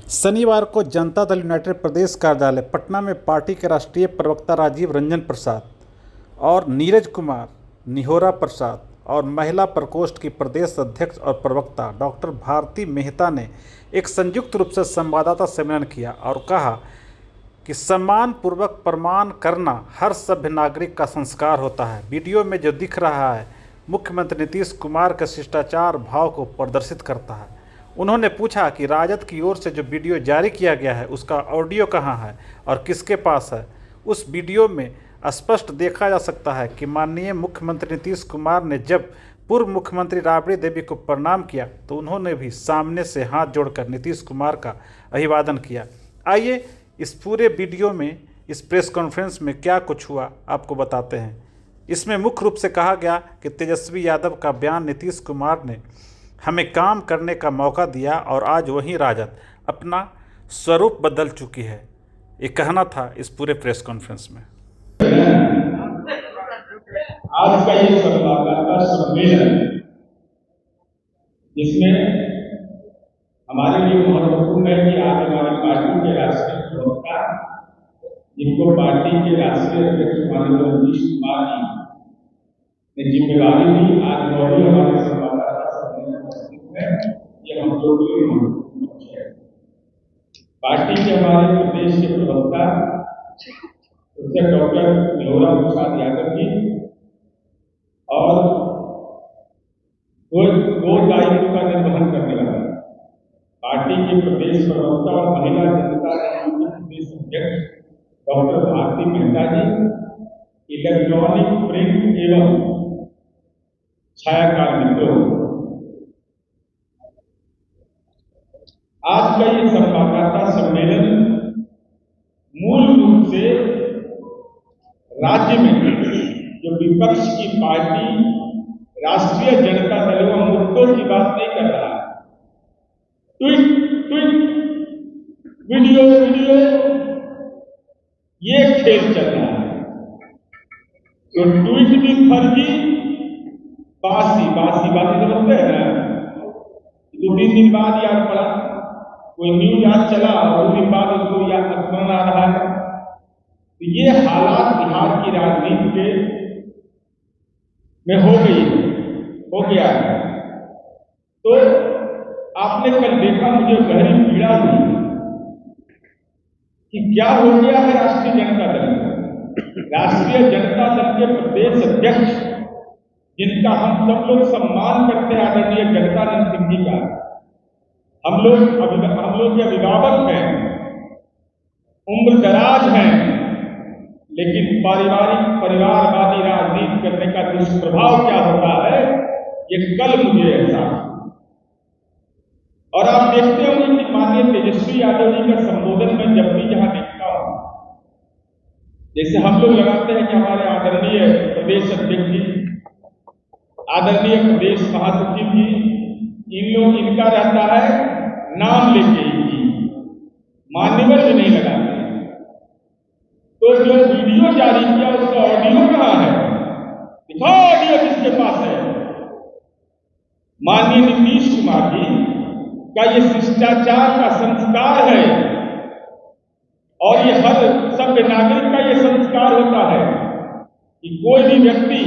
शनिवार को जनता दल यूनाइटेड प्रदेश कार्यालय पटना में पार्टी के राष्ट्रीय प्रवक्ता राजीव रंजन प्रसाद और नीरज कुमार निहोरा प्रसाद और महिला प्रकोष्ठ की प्रदेश अध्यक्ष और प्रवक्ता डॉक्टर भारती मेहता ने एक संयुक्त रूप से संवाददाता सम्मेलन किया और कहा कि सम्मानपूर्वक प्रणाम करना हर सभ्य नागरिक का संस्कार होता है। वीडियो में जो दिख रहा है मुख्यमंत्री नीतीश कुमार के शिष्टाचार भाव को प्रदर्शित करता है। उन्होंने पूछा कि राजद की ओर से जो वीडियो जारी किया गया है उसका ऑडियो कहाँ है और किसके पास है। उस वीडियो में स्पष्ट देखा जा सकता है कि माननीय मुख्यमंत्री नीतीश कुमार ने जब पूर्व मुख्यमंत्री राबड़ी देवी को प्रणाम किया तो उन्होंने भी सामने से हाथ जोड़कर नीतीश कुमार का अभिवादन किया। आइए इस पूरे वीडियो में, इस प्रेस कॉन्फ्रेंस में क्या कुछ हुआ आपको बताते हैं। इसमें मुख्य रूप से कहा गया कि तेजस्वी यादव का बयान नीतीश कुमार ने हमें काम करने का मौका दिया और आज वही राजद अपना स्वरूप बदल चुकी है, ये कहना था इस पूरे प्रेस कॉन्फ्रेंस में। आज का ये संवाददाता सम्मेलन जिसमें हमारे लिए महत्वपूर्ण है कि आज हमारी पार्टी के राष्ट्रीय प्रवक्ता, जिनको पार्टी के राष्ट्रीय अध्यक्ष माननीय नीतीश कुमार जी ने जिम्मेवारी दी, आज वो भी हमारे संवाददाता सम्मेलन में उपस्थित है। ये हम लोग के लिए महत्वपूर्ण है। पार्टी के हमारे प्रदेश के प्रवक्ता डॉक्टर निहोरा प्रसाद यादव जी और दो दायित्व का निर्वहन करने वाले पार्टी के प्रदेश प्रवक्ता और महिला जनता प्रदेश अध्यक्ष डॉक्टर भारती मेहता जी, इलेक्ट्रॉनिक प्रिंट एवं छायाकार मित्रों, आज का ये संवाददाता सम्मेलन मूल रूप से राज्य में जो विपक्ष की पार्टी राष्ट्रीय जनता दल व मुद्दों की बात नहीं कर रहा है। ट्वीट वीडियो ये खेल चल रहा है। तो ट्वीट भी फर्जी, बासी समझते हैं ना। 2-3 दिन बाद याद पड़ा, कोई न्यूज आज चला और 2 दिन बाद उसको याद स्मरण आ रहा है। तो ये हालात बिहार की राजनीति के में हो गया है। तो आपने कल देखा, मुझे गहरी पीड़ा हुई कि क्या हो गया है राष्ट्रीय जनता दल। राष्ट्रीय जनता दल के प्रदेश अध्यक्ष, जिनका हम सब लोग सम्मान करते हैं, आदरणीय जगदानंद सिंह जी का, हम लोग के अभिभावक हैं, उम्र दराज हैं, लेकिन परिवारवादी राजनीति करने का दुष्प्रभाव क्या होता है, ये कल मुझे एहसास हुआ। और आप देखते होंगे कि माननीय तेजस्वी यादव जी का संबोधन में जब भी जहां देखता हूं, जैसे हम लोग लगाते हैं कि हमारे आदरणीय प्रदेश अध्यक्ष जी, आदरणीय प्रदेश महासचिव जी, इनका रहता है नाम लेके ही, मान्यवर भी नहीं लगाते। तो जो वीडियो जारी किया उसका ऑडियो कहां है? दिखाओ ऑडियो किसके पास है। माननीय नीतीश कुमार जी का ये शिष्टाचार का संस्कार है और ये हर सभ्य नागरिक का ये संस्कार होता है कि कोई भी व्यक्ति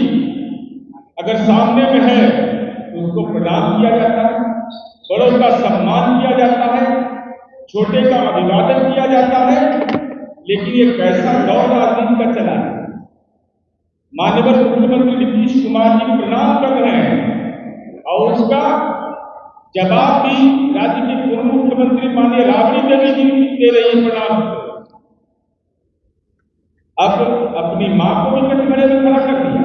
अगर सामने में है तो उसको प्रणाम किया जाता है, बड़ों का सम्मान किया जाता है, छोटे का अभिवादन किया जाता है। लेकिन ये कैसा दौर राजनीति का चला है। माननीय मुख्यमंत्री नीतीश कुमार जी प्रणाम कर रहे हैं और उसका जवाब भी राज्य के पूर्व मुख्यमंत्री माननीय राबड़ी देवी जी दे रही है प्रणाम। अब अपनी मां को भी कटघरे में खड़ा कर दिया,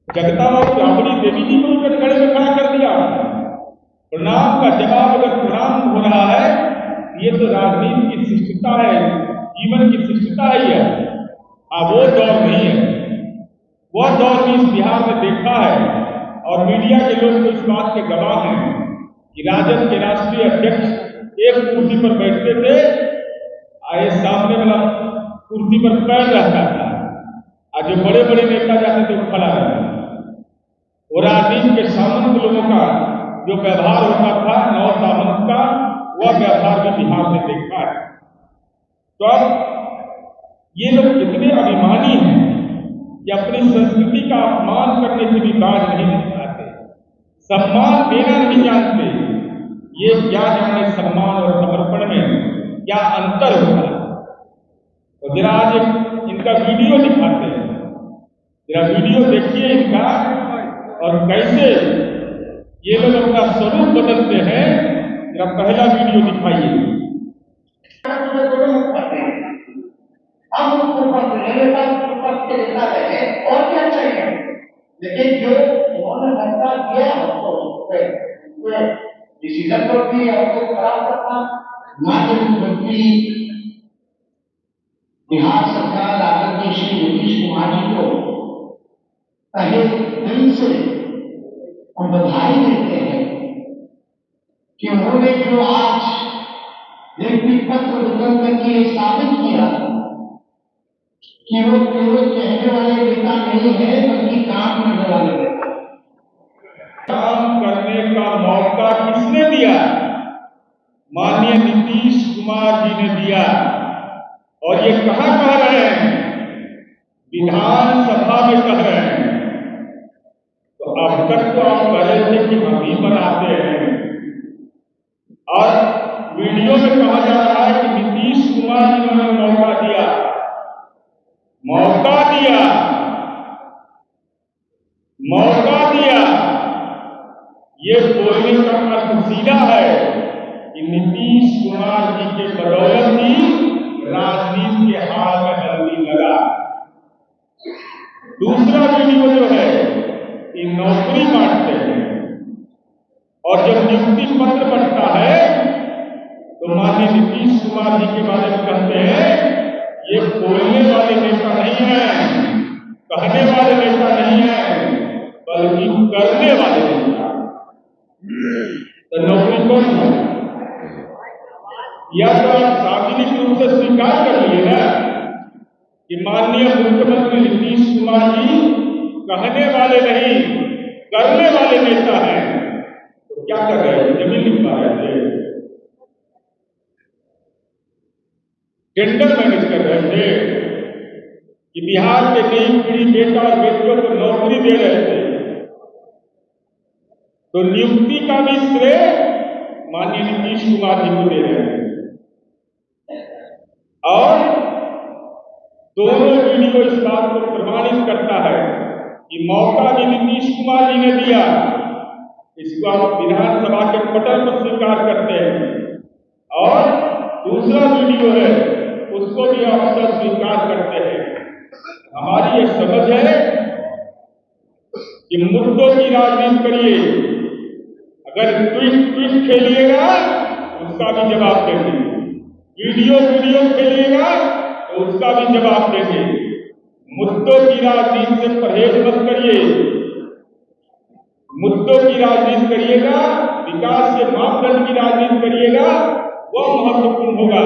जगता और राबड़ी देवी जी को भी कटघरे में खड़ा कर दिया। प्रणाम का जवाब अगर प्रणाम हो रहा है, ये तो राजनीति की शिष्टता है, जीवन की शिष्टता ही है। वो दौर नहीं है। वह दौर भी इस बिहार में देखा है और मीडिया के लोग तो इस बात के गवाह हैं कि राजद के राष्ट्रीय अध्यक्ष एक कुर्सी पर बैठते थे, आए सामने वाला कुर्सी पर पैर रहता था, और जो बड़े बड़े नेता जाते थे वो खड़ा रहता। वो राजनीति के सामंत लोगों का जो व्यवहार होता था, नौ सामंत का, वह व्यवहार भी बिहार में देखा है। तो अब ये लोग इतने अभिमानी हैं कि अपनी संस्कृति का अपमान करने से भी बाज नहीं आते, सम्मान देना नहीं जानते। ये क्या जाने सम्मान और समर्पण में क्या अंतर होता है। तो जरा आज इनका वीडियो दिखाते हैं, जरा वीडियो देखिए इनका, और कैसे ये लोग अपना स्वरूप बदलते हैं। जरा पहला वीडियो दिखाइए। हम उसको के देता रहे और क्या चाहिए, लेकिन जो उन्होंने मौका दिया हमको डिसीजन को भी हमको खराब करना। माननीय मुख्यमंत्री बिहार सरकार आदरणीय श्री नीतीश कुमार जी को पहले दिल से हम बधाई देते हैं कि उन्होंने जो आज लिखित पत्र वितरण करके साबित किया कि वो केवल कहने वाले नेता नहीं है बल्कि काम करने वाले नेता। काम करने का मौका किसने दिया? माननीय नीतीश कुमार जी ने दिया। और ये कहां कह रहे हैं? विधानसभा में कह रहे हैं। तो अब तक तो आप कह रहे थे कि हम ही बनाते हैं, और वीडियो में कहा जा रहा है कि नीतीश कुमार जी ने मौका दिया। मौका दिया, मौका दिया। ये बोलने का अर्थ सीधा है कि नीतीश कुमार जी के बदौलत ही राजनीति के हाल में हल्दी लगा। दूसरा वीडियो जो है कि नौकरी बांटते हैं, और जब नियुक्ति पत्र बनता है तो माननीय नीतीश कुमार जी के बारे में कहते हैं ये बोलने वाले नेता नहीं है, कहने वाले नेता नहीं है, बल्कि करने वाले नेता। तो नौकरी कौन है? या तो आप सार्वजनिक रूप से स्वीकार कर लिए ना कि माननीय मुख्यमंत्री नीतीश कुमार जी कहने वाले नहीं, करने वाले नेता हैं। तो क्या कर रहे हैं? जमीन लिखवा रहे थे, टेंडर मैनेज कर रहे थे कि बिहार के नई पीढ़ी बेटा और बेटियों को नौकरी दे रहे थे। तो नियुक्ति का भी श्रेय माननीय नीतीश कुमार जी को दे रहे हैं। और दोनों वीडियो इस बात को प्रमाणित करता है कि मौका भी नीतीश कुमार जी ने दिया। इसको आप विधानसभा के पटल पर स्वीकार करते हैं। और दूसरा वीडियो है, उसको भी आप सब स्वीकार करते हैं। हमारी ये समझ है कि मुद्दों की राजनीति करिए, अगर ट्वीट खेलिएगा उसका भी जवाब देंगे, वीडियो खेलिएगा तो उसका भी जवाब देंगे। मुद्दों की राजनीति से परहेज मत करिए। मुद्दों की राजनीति करिएगा, विकास के मापदंड की राजनीति करिएगा, वह महत्वपूर्ण होगा।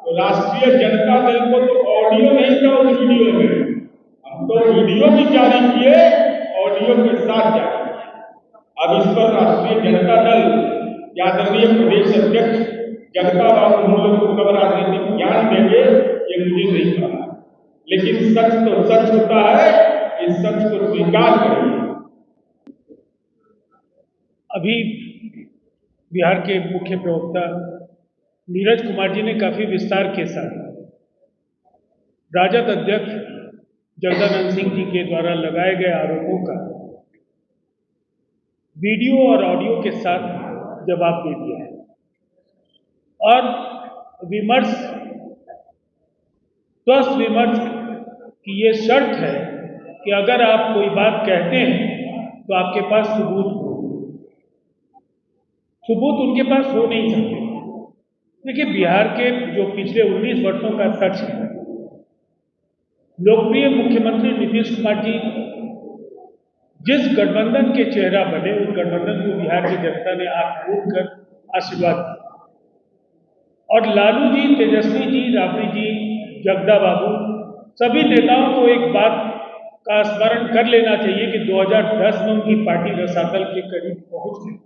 तो राष्ट्रीय जनता दल को तो ऑडियो नहीं था उस वीडियो में, हम तो वीडियो भी जारी किए, ऑडियो के साथ जारी किए। अब इस पर राष्ट्रीय जनता दल आदरणीय प्रदेश अध्यक्ष जगता बाबू हम लोग को कब राजनीतिक ज्ञान देंगे ये मुझे नहीं पता, लेकिन सच तो सच होता है, इस सच को स्वीकार करिए। अभी बिहार के मुख्य प्रवक्ता नीरज कुमार जी ने काफी विस्तार के साथ राजद अध्यक्ष जगदानंद सिंह जी के द्वारा लगाए गए आरोपों का वीडियो और ऑडियो के साथ जवाब दे दिया है। और विमर्श, स्वस्थ विमर्श की ये शर्त है कि अगर आप कोई बात कहते हैं तो आपके पास सबूत हो। सबूत उनके पास हो नहीं सकते। देखिए, बिहार के जो पिछले 19 वर्षों का सच है, लोकप्रिय मुख्यमंत्री नीतीश कुमार जी जिस गठबंधन के चेहरा बने, उस गठबंधन को बिहार की जनता ने आंख मूंद कर आशीर्वाद दिया। और लालू जी, तेजस्वी जी, राबड़ी जी, जगदा बाबू, सभी नेताओं को एक बात का स्मरण कर लेना चाहिए कि 2010 में उनकी पार्टी रसातल के करीब पहुंच गई।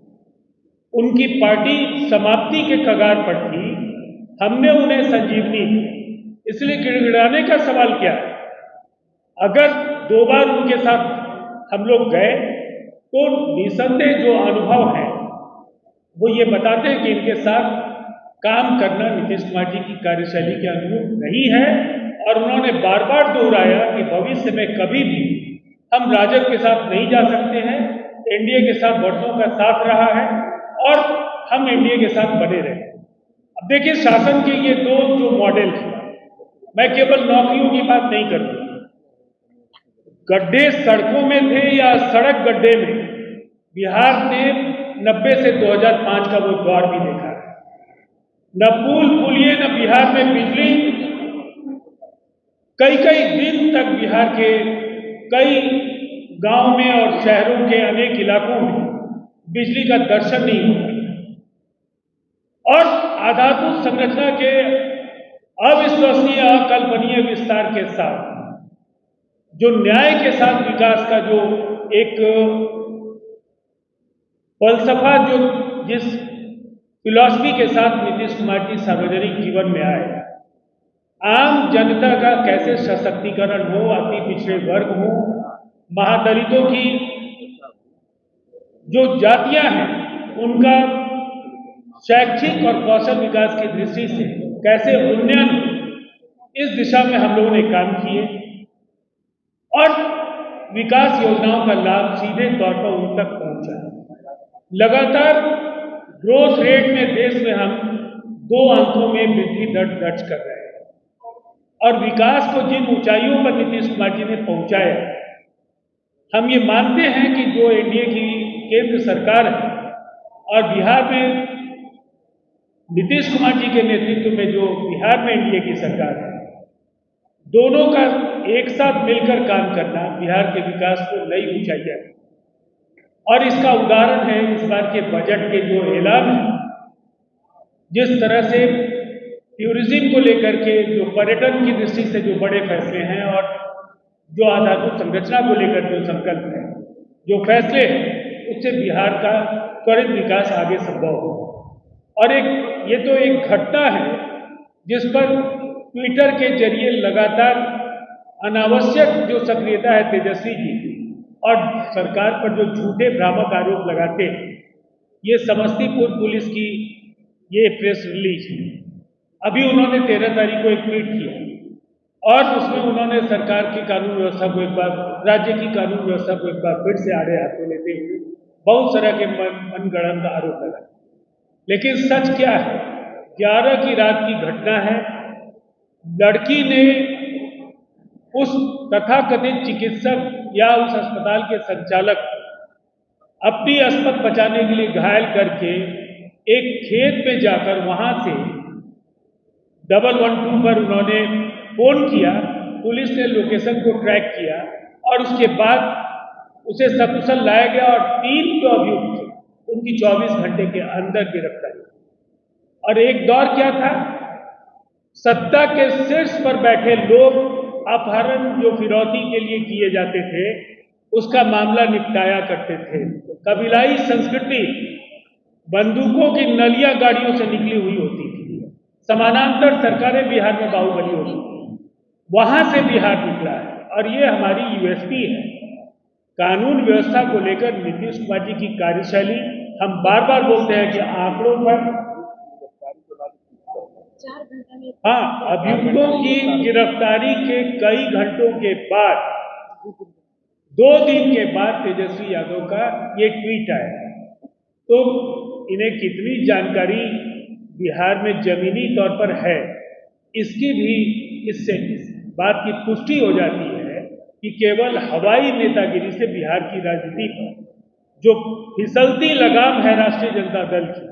उनकी पार्टी समाप्ति के कगार पर थी, हमने उन्हें संजीवनी दी। इसलिए गिड़गिड़ाने का सवाल क्या है? अगर 2 बार उनके साथ हम लोग गए तो निसंदेह जो अनुभव है वो ये बताते हैं कि इनके साथ काम करना नीतीश कुमार जी की कार्यशैली के अनुरूप नहीं है। और उन्होंने बार बार दोहराया कि भविष्य में कभी भी हम राजग के साथ नहीं जा सकते हैं, एनडीए के साथ वर्षों का साथ रहा है और हम एनडीए के साथ बने रहे। अब देखिए, शासन के ये 2 जो मॉडल हैं, मैं केवल नौकरियों की बात नहीं करूंगा, गड्ढे सड़कों में थे या सड़क गड्ढे में, बिहार ने 90 से 2005 का वो दौर भी देखा है। न पुल पुलिये न बिहार में बिजली, कई कई दिन तक बिहार के कई गांव में और शहरों के अनेक इलाकों में बिजली का दर्शन नहीं होता। और आधारभूत संरचना के अविश्वसनीय अकल्पनीय विस्तार के साथ, जो न्याय के साथ विकास का जो एक फलसफा, जो जिस फिलॉसफी के साथ नीतीश कुमार जी सार्वजनिक जीवन में आए, आम जनता का कैसे सशक्तिकरण हो, अति पिछड़े वर्ग हो, महादलितों की जो जातियां हैं उनका शैक्षिक और कौशल विकास की दृष्टि से कैसे उन्नयन, इस दिशा में हम लोगों ने काम किए और विकास योजनाओं का लाभ सीधे तौर पर उन तक पहुंचा। लगातार ग्रोथ रेट में देश में हम 2 अंकों में वृद्धि दर दर्ज कर रहे हैं और विकास को जिन ऊंचाइयों पर नीतीश कुमार जी ने पहुंचाया, हम ये मानते हैं कि जो एनडीए की केंद्र सरकार है और बिहार में नीतीश कुमार जी के नेतृत्व में जो बिहार में एनडीए की सरकार है, दोनों का एक साथ मिलकर काम करना बिहार के विकास को नई ऊंचाइयां है। और इसका उदाहरण है इस बार के बजट के जो ऐलान है, जिस तरह से टूरिज्म को लेकर के, जो पर्यटन की दृष्टि से जो बड़े फैसले हैं और जो आधारभूत संरचना को लेकर जो संकल्प है, जो फैसले हैं, उससे बिहार का त्वरित विकास आगे संभव हो। और ये तो एक घटना है जिस पर ट्विटर के जरिए लगातार अनावश्यक जो सक्रियता है तेजस्वी जी और सरकार पर जो झूठे भ्रामक आरोप लगाते हैं, ये समस्तीपुर पुलिस की ये प्रेस रिलीज है। अभी उन्होंने 13 तारीख को एक ट्वीट किया और उसमें उन्होंने सरकार की कानून व्यवस्था को एक बार, राज्य की कानून व्यवस्था को एक बार फिर से आड़े हाथों लेते हुए बहुत तरह के मनगढ़ंत आरोप लगाए। लेकिन सच क्या है? 11 की रात की घटना है। लड़की ने उस तथाकथित चिकित्सक या उस अस्पताल के संचालक अपनी अस्पत बचाने के लिए घायल करके एक खेत में जाकर वहां से 112 पर उन्होंने फोन किया। पुलिस ने लोकेशन को ट्रैक किया और उसके बाद उसे सकुशल लाया गया और 3 जो अभियुक्त थे उनकी 24 घंटे के अंदर गिरफ्तारी। और एक दौर क्या था, सत्ता के शीर्ष पर बैठे लोग अपहरण जो फिरौती के लिए किए जाते थे उसका मामला निपटाया करते थे। कबीलाई संस्कृति बंदूकों की नलियां गाड़ियों से निकली हुई होती थी। समानांतर सरकारें बिहार में बाहुबली होती थी, वहां से बिहार निकला है और ये हमारी यूएसपी है। कानून व्यवस्था को लेकर नीतीश कुमार जी की कार्यशैली, हम बार बार बोलते हैं कि आंकड़ों पर, हाँ, अभियुक्तों की गिरफ्तारी के कई घंटों के बाद, 2 दिन के बाद तेजस्वी यादव का ये ट्वीट आया। तो इन्हें कितनी जानकारी बिहार में जमीनी तौर पर है, इसकी भी इससे बात की पुष्टि हो जाती है कि केवल हवाई नेतागिरी से बिहार की राजनीति पर जो फिसलती लगाम है राष्ट्रीय जनता दल की,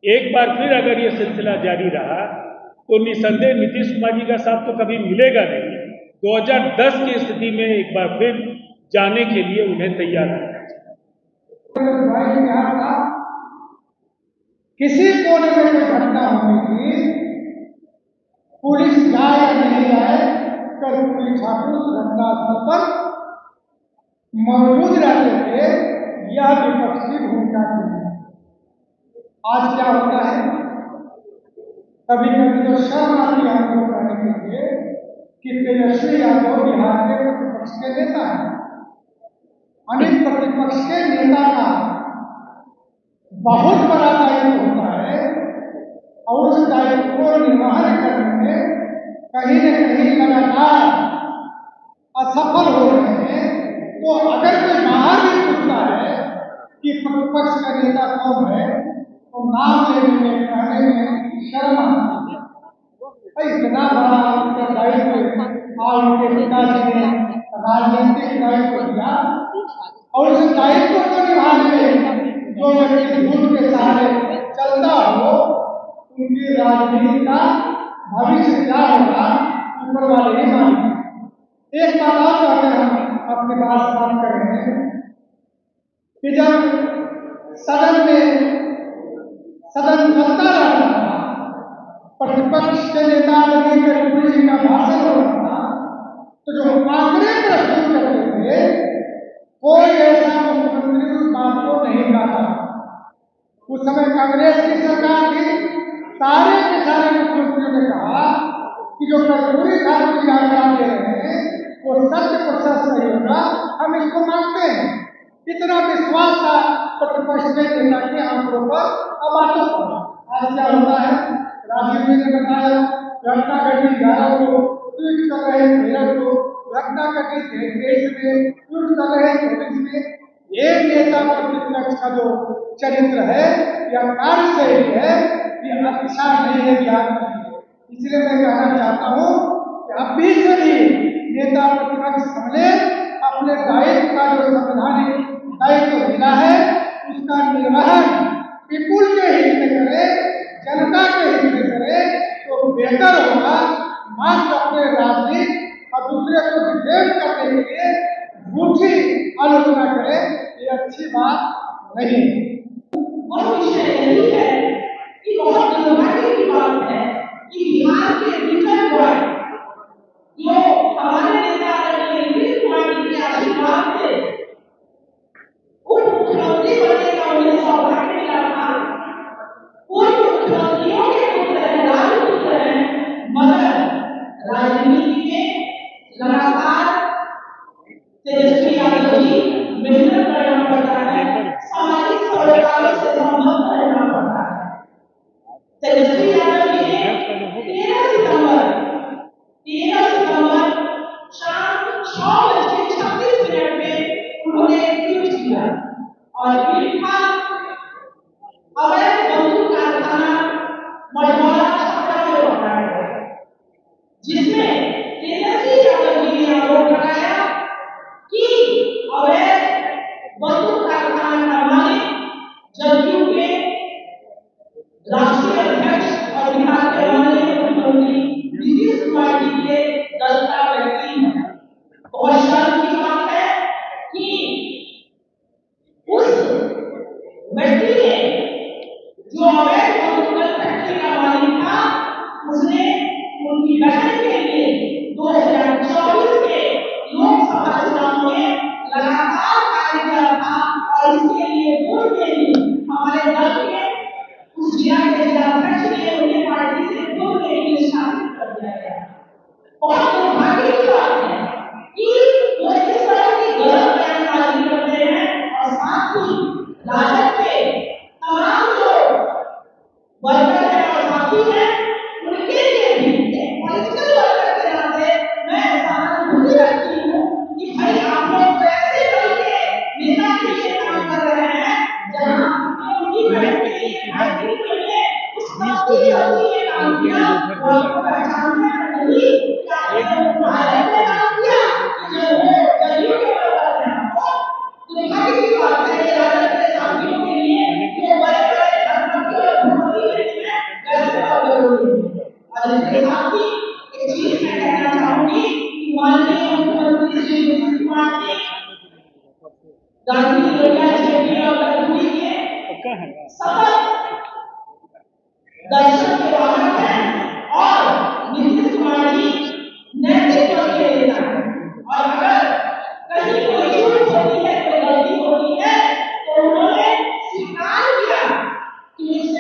एक बार फिर अगर ये सिलसिला जारी रहा तो निसंदेह नीतीश कुमार जी का साथ तो कभी मिलेगा नहीं। 2010 की स्थिति में एक बार फिर जाने के लिए उन्हें तैयार रहना चाहिए। किसी कोने में कोई घटना होगी, पुलिस जाए या नहीं जाए, कर्पूरी ठाकुर घटनास्थल पर मौजूद रहते थे। यह विपक्षी भूमिका थी। आज क्या होता है, कभी कभी तो शर्म आती है हमको कहने के लिए कि तेजस्वी यादव बिहार के प्रतिपक्ष के नेता हैं। अनेक प्रतिपक्ष के नेता का बहुत बड़ा दायित्व होता है और उस दायित्व को निर्वहन करने में कहीं न कहीं लगातार असफल हो रहे हैं। तो अगर कोई बाहर भी पूछता है कि प्रतिपक्ष का नेता कौन है, तो नाम लेने में कहने में शर्म आती है। भाई इतना बड़ा उनका दायित्व आज उनके पिताजी ने राजनीतिक दायित्व दिया और उस दायित्व को निभाने में जो व्यक्ति झूठ के सहारे चलता हो, उनकी राजनीति का भविष्य क्या होगा ऊपर वाले ही मालिक। एक बात और कहते हम अपने पास बात कर रहे हैं कि जब सदन चलता रहता था, प्रतिपक्ष के नेता नवीन कटपुरी जी का भाषण हो रहा था, तो जो आंकड़े प्रस्तुत करते थे, कोई ऐसा मुख्यमंत्री उस बात को नहीं कहता। उस समय कांग्रेस की सरकार थी, सारे के सारे मुख्यमंत्रियों ने कहा कि जो कटपुरी साहब जी आंकड़ा दे रहे हैं वो 100% सही होगा, हम इसको मानते हैं। इतना विश्वास था प्रतिपक्ष के नेता के आंकड़ों पर। अब बातों पर आज क्या होता है, राजीव जी ने बताया घटना घटी 11 को, ट्वीट कर रहे 13 को, घटना घटी 23 में, ट्वीट कर रहे 24 में। ये नेता प्रतिपक्ष का जो चरित्र है या कार्यशैली है, ये अच्छा नहीं है बिहार में। इसलिए मैं कहना चाहता हूँ कि अभी से भी नेता प्रतिपक्ष संभले, अपने दायित्व का जो संवैधानिक दायित्व मिला है उसका निर्वहन पीपुल के हित में करे, जनता के हित में करे तो बेहतर होगा। मात्र अपने राजनीति और दूसरे को डिफेंड करने के लिए झूठी आलोचना करे, ये अच्छी बात नहीं है। और विषय यही है कि बहुत दुर्भाग्य की बात है कि बिहार के रिटर्न बॉय जो हमारे नेता नीतीश कुमार जी के आशीर्वाद से उप मुख्यमंत्री बनने का उन्हें सौभाग्य मिला था। पूर्व मुख्यमंत्रियों के पुत्र हैं, राजपुत्र हैं, मगर राजनीति में लगातार तेजस्वी यादव जी मेहनत करना पड़ता है, सामाजिक सरोकारों से संबंध रहना पड़ता है। तेजस्वी यादव जी ने 13 सितंबर शाम 6:36 में उन्होंने ट्वीट किया और ट्वीट था, अवैध बंदूक कारखाना मढ़ौरा छपरा में पकड़ा गया, जिसमें तेजस्वी यादव जी ने आरोप लगाया कि अवैध बंदूक कारखाना का मालिक जदयू के राष्ट्रीय अध्यक्ष और बिहार के माननीय मुख्यमंत्री नीतीश कुमार जी के दल का व्यक्ति है। बहुत शर्म की बात है कि उस व्यक्ति ने जो अवैध बंदूक फैक्ट्री का मालिक था, उसने उनकी बहन के लिए 2024 के लोकसभा चुनाव में लगातार कार्य किया था और इसके लिए पूर्व में ही हमारे दल के उस जिला के जिलाध्यक्ष ने उन्हें पार्टी से पूर्व में ही निष्कासित कर दिया गया। बहुत दुर्भाग्य की बात है कि वो इस तरह की गलत बयानबाजी करते हैं और साथ ही राजद के तमाम जो वर्कर हैं और साथी हैं, उनके लिए भी एक पॉलिटिकल वर्कर के नाते मैं सहानुभूति रखती हूँ कि भाई आप लोग तो ऐसे करके नेता के लिए काम कर रहे हैं जहाँ उनकी बहन के लिए भाई के लिए उस पत्नी होती है काम किया और आपको पहचानते नहीं क्या भारत में काम किया कि जो वो जदयू के वर्कर हैं। दुर्भाग्य की बात है कि राजद के साथियों के लिए जो बड़े-बड़े धर्मपति और धर्मपति हैं वैसे और जरूरी है। और इसके साथ ही एक चीज मैं कहना चाहूंगी कि माननीय मुख्यमंत्री श्री नीतीश कुमार जी गांधी लोहिया चेटी और कटपुरी के सतत दर्शन के वाहक हैं और नीतीश कुमार जी नैतिक के नेता हैं। और अगर कहीं कोई चूक होती है, कोई गलती होती है, तो उन्होंने स्वीकार किया कि मुझसे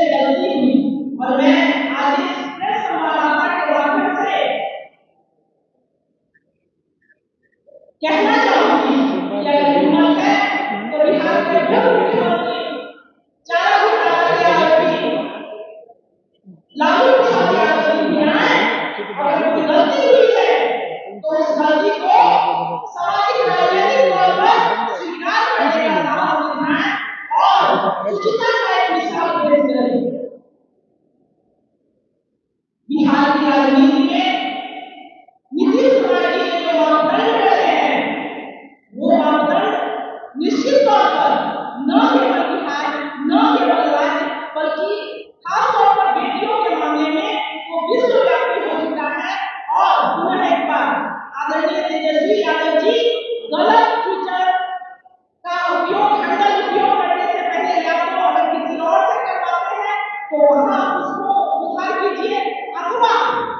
बिहार की राजनीति में नीतीश कुमार जी ने जो मापदंड रखे हैं, वो मापदंड निश्चित तौर पर न केवल बिहार, न केवल राज्य, बल्कि खासतौर पर बेटियों के मामले में वो विश्वव्यापी हो चुका है। और पुनः एक बार आदरणीय तेजस्वी यादव जी गलत ट्विटर का उपयोग, हैंडल उपयोग करने से पहले या तो अगर किसी और से करवाते हैं तो वहां उसको सुधार कीजिए, अथवा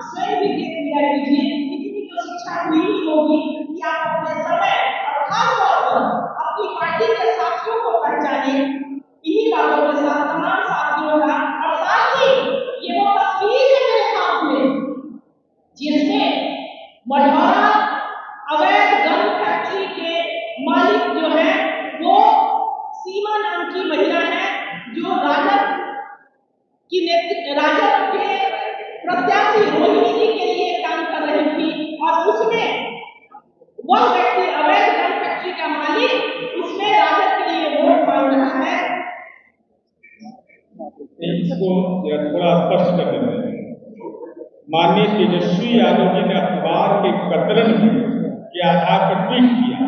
स्वयं भी देख लिया कीजिए। इतनी तो शिक्षा हुई ही होगी कि आप अपने समय और खासतौर पर अपनी पार्टी के साथियों को पहचाने। इन्हीं बातों के साथ तमाम साथियों का, और साथ ही ये वो तस्वीर है मेरे हाथ में जिसमें मढ़ौरा अवैध गन फैक्ट्री के मालिक जो है वो सीमा नाम की महिला है, जो राजद के प्रत्याशी रोहिणी जी के लिए काम कर रही थी। और उसमें वह व्यक्ति अवैध गन फैक्ट्री का मालिक उसमें राजद के लिए वोट मांग रहा है। इसको थोड़ा स्पष्ट कर देते हैं। माननीय तेजस्वी यादव जी ने अखबार के कतरन के आधार पर ट्वीट किया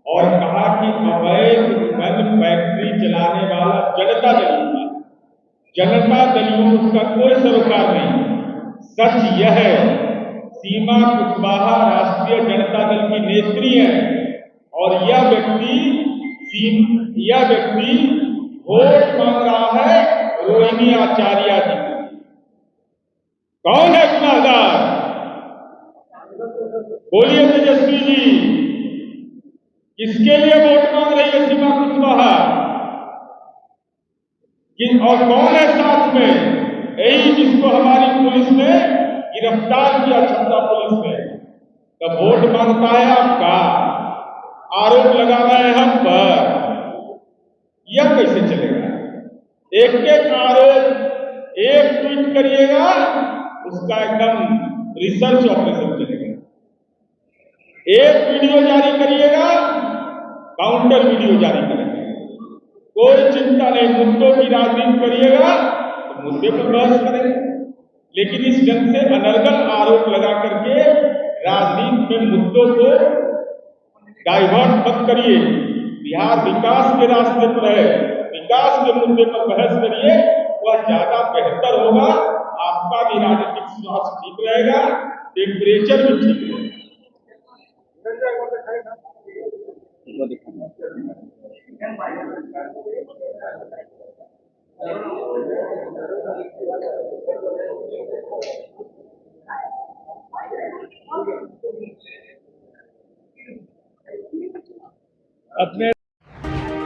और कहा कि अवैध गन फैक्ट्री चलाने वाला जनता दल था। जनता दलियों उसका कोई सरोकार नहीं। सच यह है, सीमा कुशवाहा राष्ट्रीय जनता दल की नेत्री है और यह व्यक्ति वोट मांग रहा है रोहिणी आचार्य जी। कौन है गुनाहगार? बोलिए तेजस्वी जी, किसके लिए वोट मांग रही है सीमा कुशवाहा? और कौन है साथ में? यही जिसको हमारी पुलिस ने गिरफ्तार किया, छपरा पुलिस ने। तो वोट मांगता है आपका, आरोप लगा रहे हैं हम पर, यह कैसे चलेगा? एक एक आरोप एक ट्वीट करिएगा, उसका एकदम रिसर्च ऑपरेशन चलेगा। एक वीडियो जारी करिएगा, काउंटर वीडियो जारी करेंगे। कोई चिंता नहीं, मुद्दों की राजनीति करिएगा तो मुद्दे पर बहस करेंगे, लेकिन इस ढंग से अनर्गल आरोप लगा करके राजनीति में मुद्दों को डाइवर्ट मत करिए। बिहार विकास के रास्ते पर है, विकास के मुद्दे पर बहस करिए, वह ज्यादा बेहतर होगा। आपका भी राजनीतिक स्वास्थ्य ठीक रहेगा, टेम्परेचर भी ठीक रहेगा।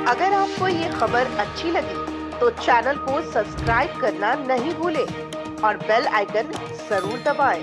अगर आपको ये खबर अच्छी लगी तो चैनल को सब्सक्राइब करना नहीं भूलें और बेल आइकन जरूर दबाएं।